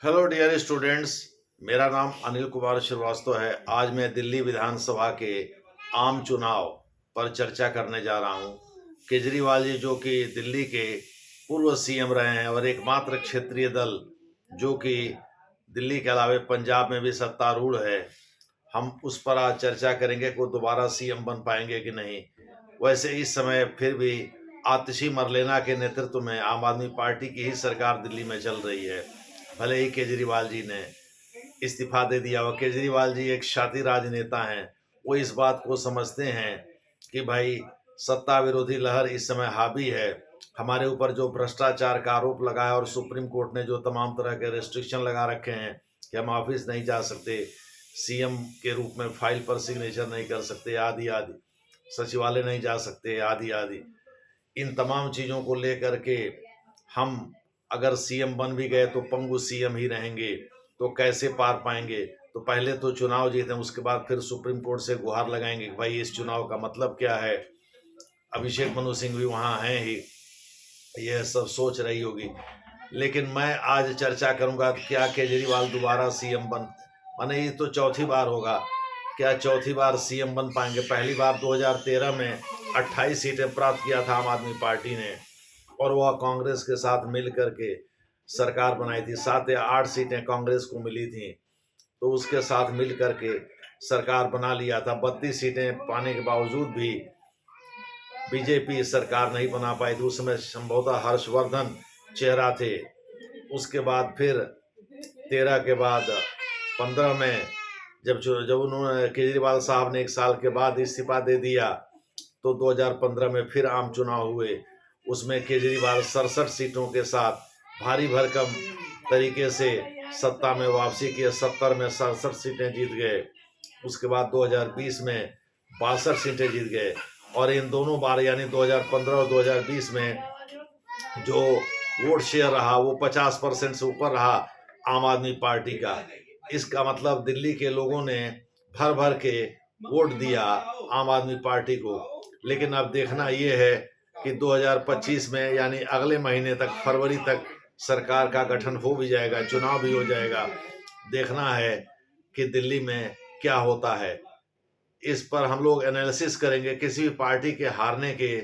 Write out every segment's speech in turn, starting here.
Hello dear students. मेरा नाम अनिल कुमार श्रीवास्तव है। आज मैं दिल्ली विधानसभा के आम चुनाव पर चर्चा करने जा रहा हूं। केजरीवाल जी जो कि दिल्ली के पूर्व सीएम रहे हैं और एकमात्र क्षेत्रीय दल जो कि दिल्ली के अलावा पंजाब में भी सत्तारूढ़ है, हम उस पर आज चर्चा करेंगे कि वो दोबारा सीएम बन पाएंगे कि नहीं। वैसे इस समय फिर भी आतिशी मरलेना के नेतृत्व में आम आदमी पार्टी की ही सरकार दिल्ली में चल रही है। भले ही केजरीवाल जी ने इस्तीफा दे दिया हो। केजरीवाल जी एक शातिर राजनेता हैं। वो इस बात को समझते हैं कि भाई सत्ता विरोधी लहर इस समय हावी है। हमारे ऊपर जो भ्रष्टाचार का आरोप लगाया और सुप्रीम कोर्ट ने जो तमाम तरह के रेस्ट्रिक्शन लगा रखे हैं कि हम ऑफिस नहीं जा सकते, सीएम के रूप में फाइल पर सिग्नेचर नहीं कर सकते, आदि आदि, सचिवालय नहीं जा सकते, आदि आदि, इन तमाम चीज़ों को लेकर के हम अगर सीएम बन भी गए तो पंगु सीएम ही रहेंगे। तो कैसे पार पाएंगे? तो पहले तो चुनाव जीतें, उसके बाद फिर सुप्रीम कोर्ट से गुहार लगाएंगे कि भाई इस चुनाव का मतलब क्या है। अभिषेक मनु सिंह भी वहाँ हैं ही, यह सब सोच रही होगी। लेकिन मैं आज चर्चा करूंगा क्या केजरीवाल दोबारा सीएम बन, माने ये तो चौथी बार होगा, क्या चौथी बार सीएम बन पाएंगे? पहली बार 2013 में 28 सीटें प्राप्त किया था आम आदमी पार्टी ने और वह कांग्रेस के साथ मिल करके सरकार बनाई थी। 7 या 8 सीटें कांग्रेस को मिली थी, तो उसके साथ मिल करके सरकार बना लिया था। 32 सीटें पाने के बावजूद भी बीजेपी सरकार नहीं बना पाई थी। उस समय संभवतः हर्षवर्धन चेहरा थे। उसके बाद फिर 13 के बाद 15 में जब उन्होंने केजरीवाल साहब ने 1 साल के बाद इस्तीफा दे दिया तो 2015 में फिर आम चुनाव हुए। उसमें केजरीवाल 67 सीटों के साथ भारी भरकम तरीके से सत्ता में वापसी की। 70 में 67 सीटें जीत गए। उसके बाद 2020 में 62 सीटें जीत गए और इन दोनों बार यानी 2015 और 2020 में जो वोट शेयर रहा वो 50% से ऊपर रहा आम आदमी पार्टी का। इसका मतलब दिल्ली के लोगों ने भर भर के वोट दिया आम आदमी पार्टी को। लेकिन अब देखना ये है कि 2025 में यानी अगले महीने तक, फरवरी तक सरकार का गठन हो भी जाएगा, चुनाव भी हो जाएगा। देखना है कि दिल्ली में क्या होता है। इस पर हम लोग एनालिसिस करेंगे। किसी भी पार्टी के हारने के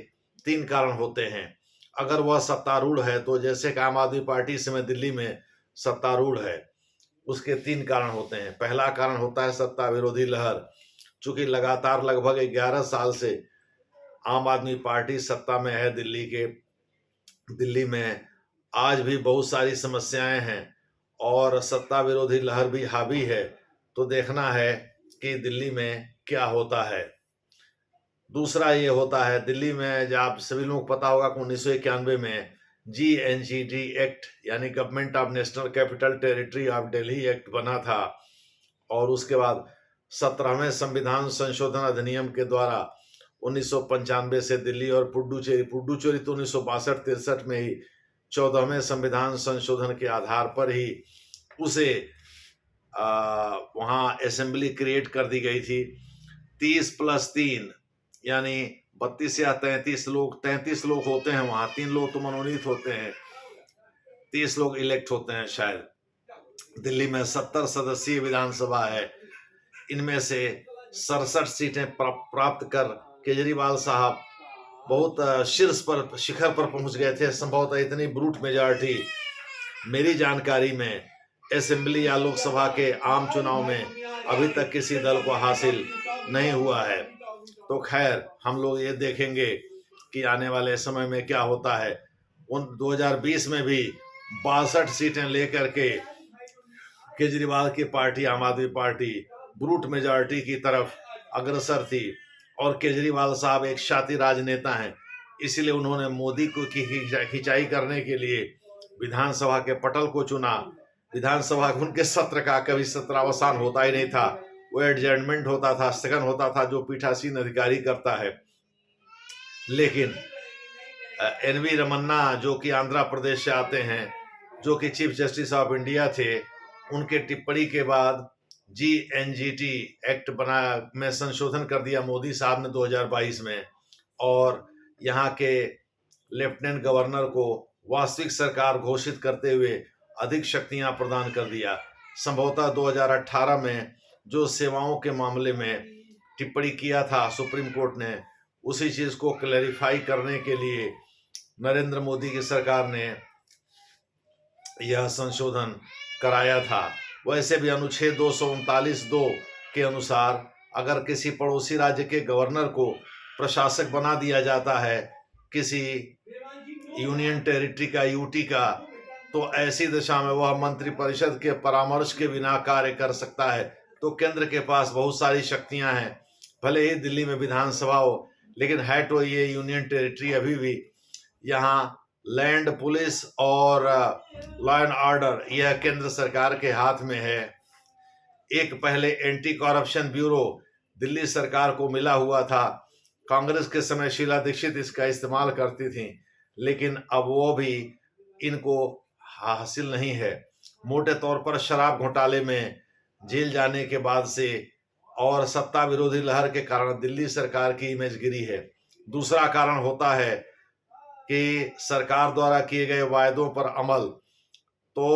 3 कारण होते हैं। अगर वह सत्तारूढ़ है तो जैसे कि आम आदमी पार्टी इस समय दिल्ली में सत्तारूढ़ है, उसके 3 कारण होते हैं। पहला कारण होता है सत्ता विरोधी लहर। चूंकि लगातार लगभग 11 साल से आम आदमी पार्टी सत्ता में है दिल्ली में आज भी बहुत सारी समस्याएं हैं और सत्ता विरोधी लहर भी हावी है। तो देखना है कि दिल्ली में क्या होता है। दूसरा ये होता है, दिल्ली में जब आप सभी लोगों को पता होगा कि 1991 में GNGD एक्ट यानी government of national capital territory of Delhi act बना था और उसके बाद 17वें संविधान संशोधन अधिनियम के द्वारा 1995 से दिल्ली और पुडुचेरी तो 1962-63 में ही 14वें संविधान संशोधन के आधार पर ही उसे वहाँ असेंबली क्रिएट कर दी गई थी। 30+3 यानी 32 या 33 लोग होते हैं वहाँ। 3 लोग तो मनोनीत होते हैं, 30 लोग इलेक्ट होते हैं शायद। दिल्ली में 70 सदस्यीय विधानसभा है। इनमें से 67 सीटें प्राप्त कर केजरीवाल साहब बहुत शीर्ष पर, शिखर पर पहुंच गए थे। संभवतः इतनी ब्रूट मेजॉरिटी मेरी जानकारी में असेंबली या लोकसभा के आम चुनाव में अभी तक किसी दल को हासिल नहीं हुआ है। तो खैर हम लोग ये देखेंगे कि आने वाले समय में क्या होता है। उन 2020 में भी 62 सीटें लेकर के केजरीवाल की पार्टी, आम आदमी पार्टी, ब्रूट मेजॉरिटी की तरफ अग्रसर थी। और केजरीवाल साहब एक शातिर राजनेता हैं, इसलिए उन्होंने मोदी को खिंचाई करने के लिए विधानसभा के पटल को चुना। विधानसभा उनके सत्र का कभी सत्रावसान होता ही नहीं था, वो एडजर्नमेंट होता था, स्थगन होता था, जो पीठासीन अधिकारी करता है। लेकिन NV रमन्ना जो कि आंध्र प्रदेश से आते हैं, जो कि चीफ जस्टिस ऑफ इंडिया थे, उनके टिप्पणी के बाद GNGT एक्ट में संशोधन कर दिया मोदी साहब ने 2022 में और यहाँ के लेफ्टिनेंट गवर्नर को वास्तविक सरकार घोषित करते हुए अधिक शक्तियां प्रदान कर दिया। संभवतः 2018 में जो सेवाओं के मामले में टिप्पणी किया था सुप्रीम कोर्ट ने, उसी चीज को क्लैरिफाई करने के लिए नरेंद्र मोदी की सरकार ने यह संशोधन कराया था। वैसे भी अनुच्छेद 239(2) के अनुसार अगर किसी पड़ोसी राज्य के गवर्नर को प्रशासक बना दिया जाता है, किसी यूनियन टेरिटरी का, यूटी का, तो ऐसी दशा में वह मंत्रिपरिषद के परामर्श के बिना कार्य कर सकता है। तो केंद्र के पास बहुत सारी शक्तियां हैं, भले ही दिल्ली में विधानसभा हो, लेकिन है तो ये यूनियन टेरिटरी अभी भी। यहाँ लैंड, पुलिस और लॉ एंड ऑर्डर यह केंद्र सरकार के हाथ में है। एक पहले एंटी करप्शन ब्यूरो दिल्ली सरकार को मिला हुआ था। कांग्रेस के समय शीला दीक्षित इसका इस्तेमाल करती थी, लेकिन अब वो भी इनको हासिल नहीं है। मोटे तौर पर शराब घोटाले में जेल जाने के बाद से और सत्ता विरोधी लहर के कारण दिल्ली सरकार की इमेज गिरी है। दूसरा कारण होता है कि सरकार द्वारा किए गए वायदों पर अमल। तो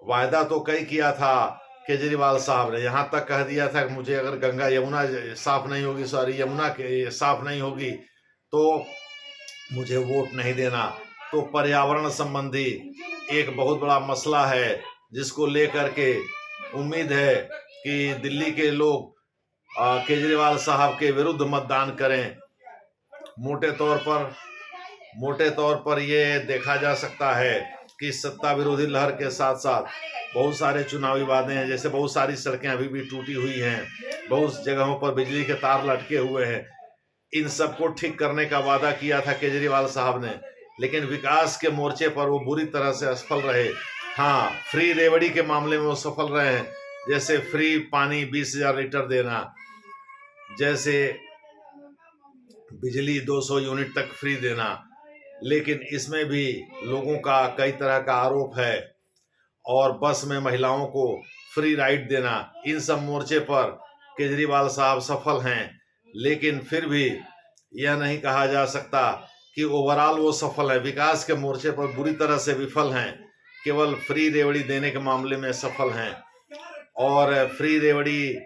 वायदा तो कई किया था केजरीवाल साहब ने, यहाँ तक कह दिया था कि मुझे अगर गंगा यमुना साफ नहीं होगी, यमुना के साफ नहीं होगी तो मुझे वोट नहीं देना। तो पर्यावरण संबंधी एक बहुत बड़ा मसला है, जिसको लेकर के उम्मीद है कि दिल्ली के लोग केजरीवाल साहब के विरुद्ध मतदान करें। मोटे तौर पर ये देखा जा सकता है कि सत्ता विरोधी लहर के साथ साथ बहुत सारे चुनावी वादे हैं, जैसे बहुत सारी सड़कें अभी भी टूटी हुई हैं, बहुत जगहों पर बिजली के तार लटके हुए हैं। इन सबको ठीक करने का वादा किया था केजरीवाल साहब ने, लेकिन विकास के मोर्चे पर वो बुरी तरह से असफल रहे। हाँ, फ्री रेवड़ी के मामले में वो सफल रहे हैं, जैसे फ्री पानी 20,000 लीटर देना, जैसे बिजली 200 यूनिट तक फ्री देना। लेकिन इसमें भी लोगों का कई तरह का आरोप है, और बस में महिलाओं को फ्री राइड देना, इन सब मोर्चे पर केजरीवाल साहब सफल हैं। लेकिन फिर भी यह नहीं कहा जा सकता कि ओवरऑल वो सफल है। विकास के मोर्चे पर बुरी तरह से विफल हैं, केवल फ्री रेवड़ी देने के मामले में सफल हैं। और फ्री रेवड़ी,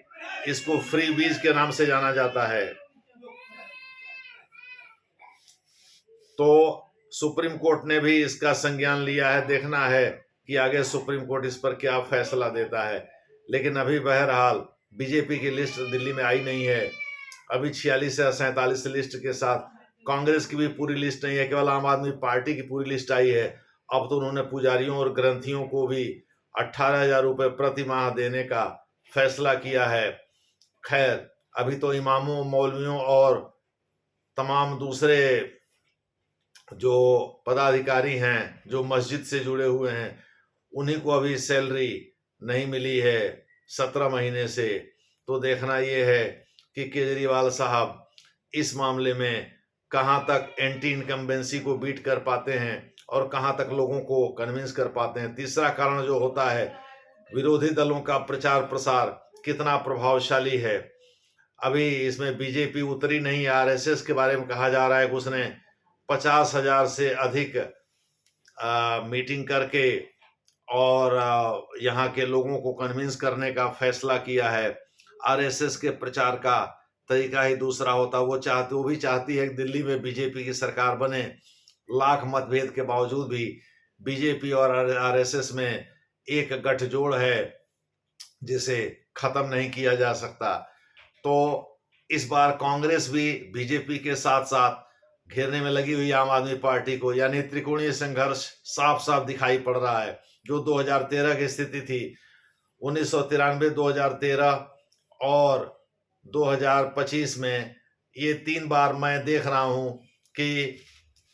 इसको फ्री बीज के नाम से जाना जाता है। तो सुप्रीम कोर्ट ने भी इसका संज्ञान लिया है। देखना है कि आगे सुप्रीम कोर्ट इस पर क्या फैसला देता है। लेकिन अभी बहरहाल बीजेपी की लिस्ट दिल्ली में आई नहीं है। अभी 46 या 47 लिस्ट के साथ कांग्रेस की भी पूरी लिस्ट नहीं है, केवल आम आदमी पार्टी की पूरी लिस्ट आई है। अब तो उन्होंने पुजारियों और ग्रंथियों को भी 18,000 रुपये प्रति माह देने का फैसला किया है। खैर, अभी तो इमामों, मौलवियों और तमाम दूसरे जो पदाधिकारी हैं, जो मस्जिद से जुड़े हुए हैं, उन्हीं को अभी सैलरी नहीं मिली है 17 महीने से। तो देखना ये है कि केजरीवाल साहब इस मामले में कहां तक एंटी इनकम्बेंसी को बीट कर पाते हैं और कहां तक लोगों को कन्विंस कर पाते हैं। तीसरा कारण जो होता है, विरोधी दलों का प्रचार प्रसार कितना प्रभावशाली है। अभी इसमें बीजेपी उतरी नहीं। आरएसएस के बारे में कहा जा रहा है कि उसने 50,000 से अधिक मीटिंग करके और यहाँ के लोगों को कन्विंस करने का फैसला किया है। आरएसएस के प्रचार का तरीका ही दूसरा होता। वो भी चाहती है कि दिल्ली में बीजेपी की सरकार बने। लाख मतभेद के बावजूद भी बीजेपी और आरएसएस में एक गठजोड़ है, जिसे खत्म नहीं किया जा सकता। तो इस बार कांग्रेस भी बीजेपी के साथ साथ घेरने में लगी हुई आम आदमी पार्टी को, यानी त्रिकोणीय संघर्ष साफ साफ दिखाई पड़ रहा है। जो 2013 की स्थिति थी, 1993, 2013 और 2025 में, ये 3 बार मैं देख रहा हूं कि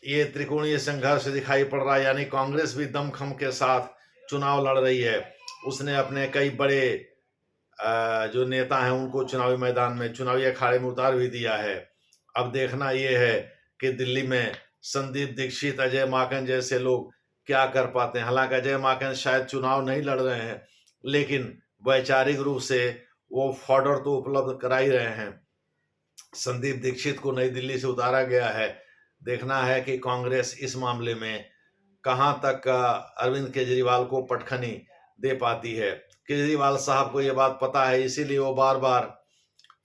ये त्रिकोणीय संघर्ष दिखाई पड़ रहा है। यानी कांग्रेस भी दमखम के साथ चुनाव लड़ रही है। उसने अपने कई बड़े जो नेता हैं उनको चुनावी मैदान में, चुनावी अखाड़े में उतार भी दिया है। अब देखना ये है कि दिल्ली में संदीप दीक्षित, अजय माकन जैसे लोग क्या कर पाते हैं। हालांकि अजय माकन शायद चुनाव नहीं लड़ रहे हैं, लेकिन वैचारिक रूप से वो फॉर्डर तो उपलब्ध करा ही रहे हैं। संदीप दीक्षित को नई दिल्ली से उतारा गया है। देखना है कि कांग्रेस इस मामले में कहाँ तक अरविंद केजरीवाल को पटखनी दे पाती है। केजरीवाल साहब को ये बात पता है, इसीलिए वो बार बार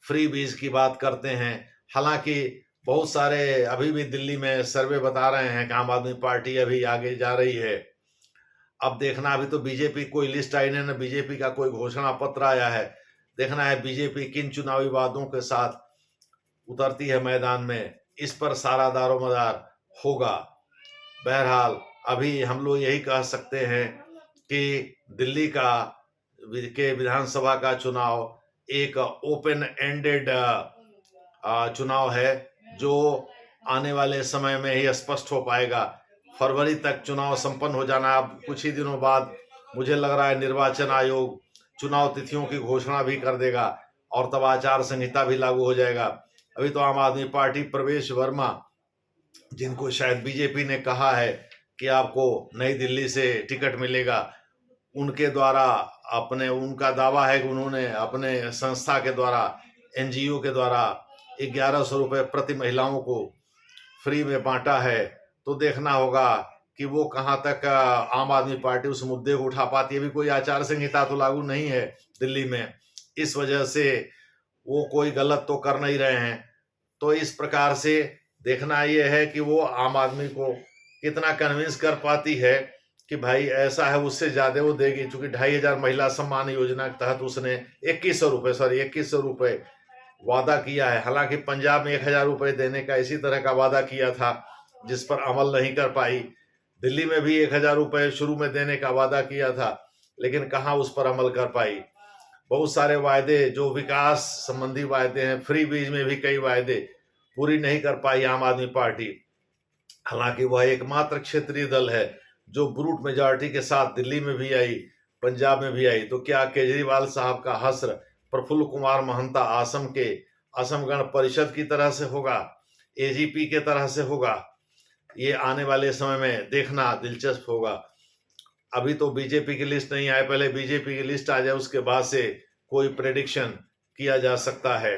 फ्री बीज की बात करते हैं। हालांकि बहुत सारे अभी भी दिल्ली में सर्वे बता रहे हैं कि आम आदमी पार्टी अभी आगे जा रही है। अब देखना, अभी तो बीजेपी कोई लिस्ट आई नहीं, न बीजेपी का कोई घोषणा पत्र आया है। देखना है बीजेपी किन चुनावी वादों के साथ उतरती है मैदान में, इस पर सारा दारोमदार होगा। बहरहाल अभी हम लोग यही कह सकते हैं कि दिल्ली के विधानसभा का चुनाव एक ओपन एंडेड चुनाव है, जो आने वाले समय में ही स्पष्ट हो पाएगा। फरवरी तक चुनाव संपन्न हो जाना, अब कुछ ही दिनों बाद मुझे लग रहा है निर्वाचन आयोग चुनाव तिथियों की घोषणा भी कर देगा और तब आचार संहिता भी लागू हो जाएगा। अभी तो आम आदमी पार्टी प्रवेश वर्मा, जिनको शायद बीजेपी ने कहा है कि आपको नई दिल्ली से टिकट मिलेगा, उनके द्वारा उनका दावा है कि उन्होंने अपने संस्था के द्वारा, एनजीओ के द्वारा 1100 रुपये प्रति महिलाओं को फ्री में बांटा है। तो देखना होगा कि वो कहाँ तक आम आदमी पार्टी उस मुद्दे को उठा पाती है। अभी कोई आचार संहिता तो लागू नहीं है दिल्ली में, इस वजह से वो कोई गलत तो कर नहीं रहे हैं। तो इस प्रकार से देखना ये है कि वो आम आदमी को कितना कन्विंस कर पाती है कि भाई ऐसा है, उससे ज्यादा वो देगी। चूंकि 2500 महिला सम्मान योजना के तहत उसने 2100 रुपये वादा किया है। हालांकि पंजाब में 1000 रुपये देने का इसी तरह का वादा किया था, जिस पर अमल नहीं कर पाई। दिल्ली में भी 1000 रुपये शुरू में देने का वादा किया था, लेकिन कहाँ उस पर अमल कर पाई। बहुत सारे वायदे जो विकास संबंधी वायदे हैं, फ्री बीज में भी कई वायदे पूरी नहीं कर पाई आम आदमी पार्टी। हालांकि वह एकमात्र क्षेत्रीय दल है जो ब्रूट मेजॉरिटी के साथ दिल्ली में भी आई, पंजाब में भी आई। तो क्या केजरीवाल साहब का हश्र प्रफुल्ल कुमार महंता असम गण परिषद की तरह से होगा, एजीपी के तरह से होगा? ये आने वाले समय में देखना दिलचस्प होगा। अभी तो बीजेपी की लिस्ट नहीं आए, पहले बीजेपी की लिस्ट आ जाए, उसके बाद से कोई प्रेडिक्शन किया जा सकता है।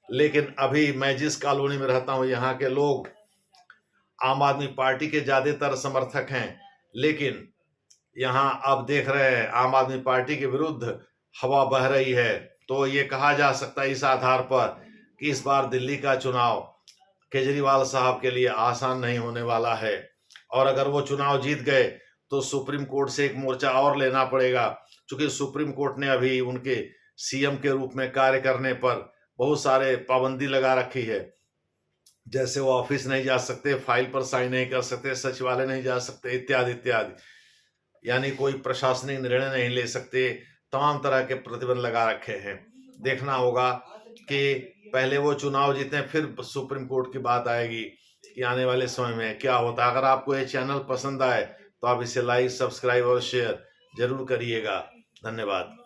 लेकिन अभी मैं जिस कॉलोनी में रहता हूं, यहाँ के लोग आम आदमी पार्टी के ज्यादातर समर्थक हैं, लेकिन यहाँ आप देख रहे हैं आम आदमी पार्टी के विरुद्ध हवा बह रही है। तो ये कहा जा सकता है इस आधार पर कि इस बार दिल्ली का चुनाव केजरीवाल साहब के लिए आसान नहीं होने वाला है। और अगर वो चुनाव जीत गए तो सुप्रीम कोर्ट से एक मोर्चा और लेना पड़ेगा, क्योंकि सुप्रीम कोर्ट ने अभी उनके सीएम के रूप में कार्य करने पर बहुत सारे पाबंदी लगा रखी है। जैसे वो ऑफिस नहीं जा सकते, फाइल पर साइन नहीं कर सकते, सचिवालय नहीं जा सकते, इत्यादि इत्यादि। यानी कोई प्रशासनिक निर्णय नहीं ले सकते, तमाम तरह के प्रतिबंध लगा रखे हैं। देखना होगा कि पहले वो चुनाव जीते, फिर सुप्रीम कोर्ट की बात आएगी कि आने वाले समय में क्या होता है। अगर आपको ये चैनल पसंद आए तो आप इसे लाइक, सब्सक्राइब और शेयर जरूर करिएगा। धन्यवाद।